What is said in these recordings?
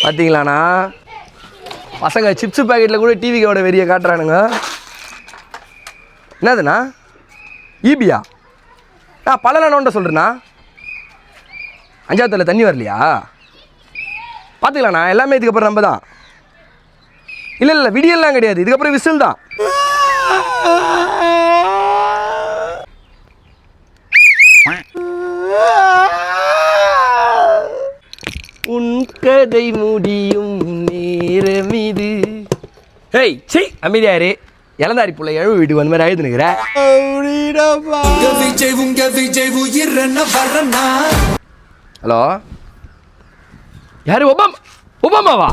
பார்த்தீங்களாண்ணா பசங்க சிப்ஸு பேக்கெட்டில் கூட டிவிக்கோட வெறியை காட்டுறானுங்க. என்னதுண்ணா ஈபியா? பல நோண்ட சொல்கிறேண்ணா. 5வது தண்ணி வரலையா? பார்த்துக்கலாண்ணா, எல்லாமே இதுக்கப்புறம் நம்ம தான். இல்லை விடியெல்லாம் கிடையாது, இதுக்கப்புறம் விசில் தான். உன் கதை முடியும் நேரம் இது. ஹேய் சி அமைதியாரு, இளந்தாரி புள்ள எழுவு வீட்டுக்கு வந்த மாதிரி ஆயுதுனுக்குற. ஹலோ, யாரு? ஒபாமாவா?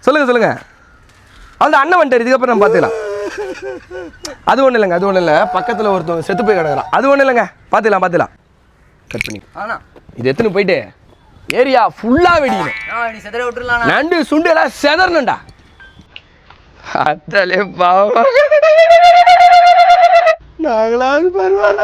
சொல்லுங்க. அந்த அண்ணன் வந்துட்டார், இதுக்கப்புறம் நம்ம பார்த்துக்கலாம். அது ஒன்றும் இல்லை, பக்கத்தில் ஒருத்தவங்க செத்து போய் கிடக்குறான். அது ஒன்றும் இல்லைங்க, பார்த்துக்கலாம். கட் பண்ணி இது எத்தனை போயிட்டு ஏரியா ஃபுல்லாக வெடிக்கணும். நண்டு சுண்டு எல்லாம் செதறணும்டா. அத்தலே பாவம், நாங்களாவது பரவாயில்ல.